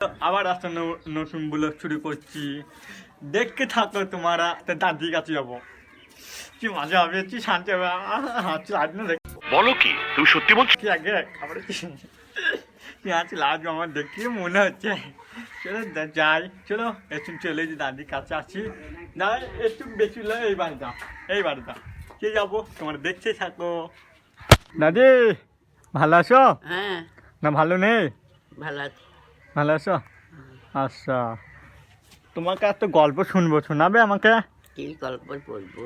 আবার একটা নতুন ব্লগ শুরু করছি, দেখতে থাকো তোমরা। তো দাদির কাছে যাবো, কি মজা হবে, কি শান্তি হবে। হাঁচি লাগবে না, বলো কি তুমি সত্যি বলছো? কি আগে খাবার কি হাঁচি লাগবে আমার দেখে মনে হচ্ছে। চলো যাই, চলো একটু চলে যে দাদির কাছে আছি। দাদা একটু বেশি হলো এই বাড়িটা, এই বাড়িটা কে যাবো, তোমরা দেখতে থাকো। দাদি ভালো আছো? হ্যাঁ না ভালো নেই? ভালো আছি। ভালো আছো? আচ্ছা, তোমাকে একটা গল্প শুনবো, শোনাবে আমাকে? কি গল্প বলবো?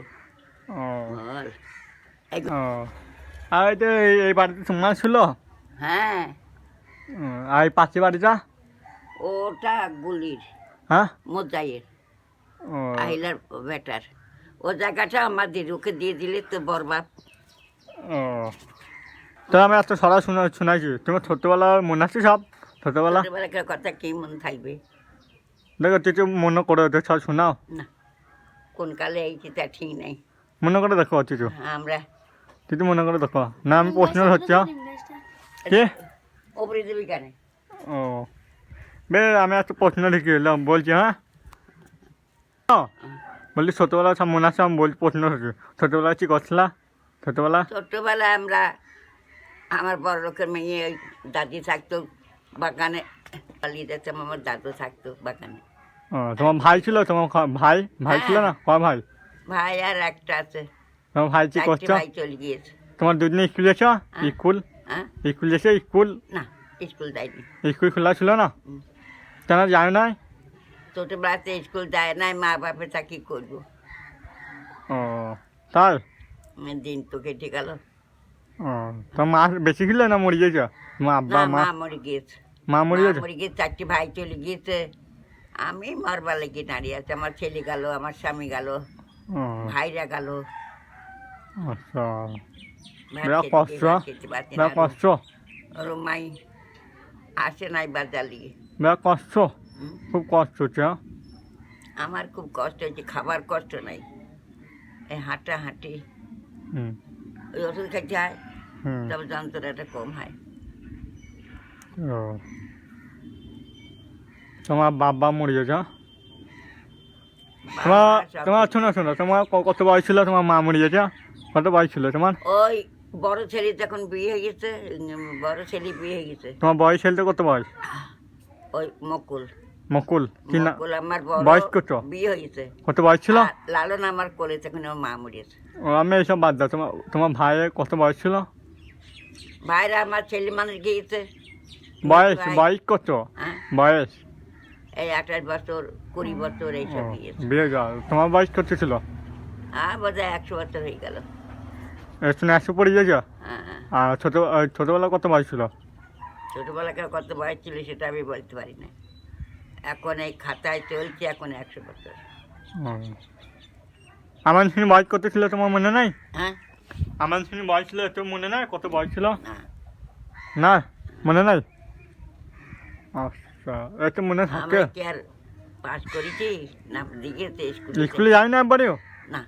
ও বল। ও, আর এই তো এই বাড়িতে তোমার ছিল? হ্যাঁ আর এই পাশে বাড়িটা? ওটা গুলির হ্যাঁ। মোজাইয়ের ও আহিলার বেটার। ও জায়গাটা আমাদের, ওকে দিয়ে দিলে তো বরবাদ। ও, তো আমি এত সরা শোনাইছি, তোমার ছোট্টবেলা মনে আছে সব? ছোটবেলা ছোটবেলাকার কথা কি মনে থাকবে? দেখো তুই তো মনে করে সব শোনাও। না, কোন কালে এইছি তা ঠিক নেই। মনে করে দেখো তুই তো, আমরা তুই তো মনে করে দেখো না। আমি প্রশ্ন হচ্ছে কে ওপরে দেবি কেন? ও বে, আমি একটা প্রশ্ন লিখে এলাম, বলছি। হ্যাঁ বলছি ছোটবেলা সব মনে আছে? আমি বলছি প্রশ্ন হচ্ছে, ছোটবেলা কি করছিলা ছোটবেলা? ছোটবেলায় আমরা, আমার বড় লোকের মেয়ে ওই দাদি থাকতো বাগানে, পালিয়ে যেতাম। আমার দাদু থাকতো বাগানে। ও, তোমার ভাই ছিল? তোমার ভাই ভাই ছিল না? কয় ভাই? ভাই আর একটা আছে। তোমার ভাই কি চারটে করছো? ভাই চলে গিয়েছে। তোমার দুদিনে স্কুল এসো? স্কুল হ্যাঁ, স্কুল এসে স্কুল না স্কুল যায়নি। স্কুল খোলা ছিল না? হুম। কেন যায় না? ছোটবেলাতে স্কুল যায় নাই, মা বাপে তা কি করবো? ও তাই? দিন তো কেটে গেল। ও, তোমার মা বেশি ছিল না মরে গেছে? তোমার আব্বা না, মা? মা মরে গিয়েছে। মা মরে মা গেছে? মরে গিয়ে চারটি ভাই চলে গিয়েছে। আমি মারবা লেগে দাঁড়িয়ে আছে। আমার ছেলে গেল, আমার স্বামী গেল, ও ভাইরা গেল। আচ্ছা, ভাত বেড়া খেতে কষ্ট, গিয়ে ভাত খেতে পারছি না। বেড়া কষ্ট, ওর মাই আসে নাই বাজার লিগে। বেড়া কষ্ট, হুম। খুব কষ্ট হচ্ছে। হ্যাঁ? আমার খুব কষ্ট হয়েছে, খাবার কষ্ট নাই। এই হাঁটা হাঁটি, হুম ওই ওষুধ খেতে হয়, হুম। তবে যন্ত্রণাটা কম হয়। ও, তোমার বাবা মরে গেছে? হ্যাঁ? তোমার বাবা সব তোমার শোনো শোনো, তোমার কত বয়স ছিল তোমার মা মরে গেছে? কত বয়স ছিল তোমার? ওই বড় ছেলে যখন বিয়ে হয়ে গেছে, বড় ছেলে বিয়ে হয়ে গেছে। তোমার বয়স ছেলে কত বয়স? ওই মকুল, মকুল কি না? মকুল আমার বড়, বয়স কত? বিয়ে হয়ে গেছে। কত বয়স ছিল? আর লালন আমার কোলে, তখন আমার মা মরিয়েছে। ও, আমি এইসব বাদ দাও। তোমার তোমার ভাইয়ের কত বয়স ছিল? ভাইরা আমার ছেলে মানুষ গিয়েছে। বয়স ভাই, বয়স কত? হ্যাঁ, বয়স এই 28 বছর 20 বছর ও, এইসব গিয়েছে। বিয়ে গেল। তোমার বয়স কত ছিল? আর বোধ হয় 100 বছর হয়ে গেল। একশো 100 পড়ে গেছে? হ্যাঁ, আর ছোটবেলা কত বয়স ছিল? ছোটবেলাকার কত বয়স ছিল সেটা আমি বলতে পারি না। এখন এই খাতায় চলছে, এখন 100 বছর। ও, আমার দিন বয়স কত ছিল তোমার মনে নাই? হ্যাঁ, আমার দিন বয়স ছিল, একটু মনে নাই কত বয়স ছিল? না না মনে নাই? আচ্ছা, একটু মনে থাকে। আমরা কি আর পাস করেছি না দিয়েছে স্কুলে? স্কুলে যাই না একবারেও? না,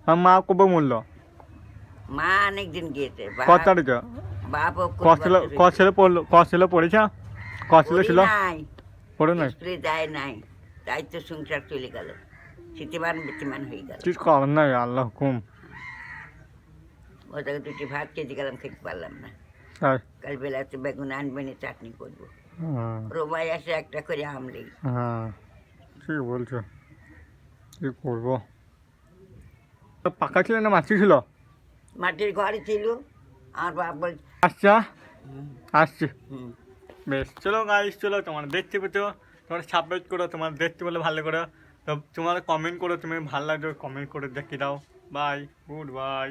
আর মা কবে মরলো? মা অনেক দিন গিয়েছে। কত তারিখে? বাপও ক ছেলে পড়লো, ক ছেলে পড়েছে? ক ছেলে ছিল? নাই, পড়ে নাই? স্কুলে যায় নাই, তাই তো সংসার চলে গেল, শীতিমান বিতিমান হয়ে গেল। কিছু করার নাই, আল্লাহ হুকুম। ওটাকে দুটি ভাত খেতে গেলাম, খেতে পারলাম না। তাই? কাল বেলাতে বেগুন আনবে না, চাটনি করবো। হ্যাঁ রোমাই আসে একটা করে আমলেই। হ্যাঁ, ঠিক বলছো। কি করবো? পাকা ছিল না মাছি ছিল? মাটির ঘরে ছিল। আর বাপ বল, আচ্ছা আসছি। হুম, বেশ, চলো গাইস, চলো তোমার দেখতে পেতো, তোমার সাবস্ক্রাইব করো, তোমার দেখতে পেলে ভালো করে। তো তোমার কমেন্ট করো, তুমি ভালো লাগবে কমেন্ট করে দেখে দাও। Bye, good by.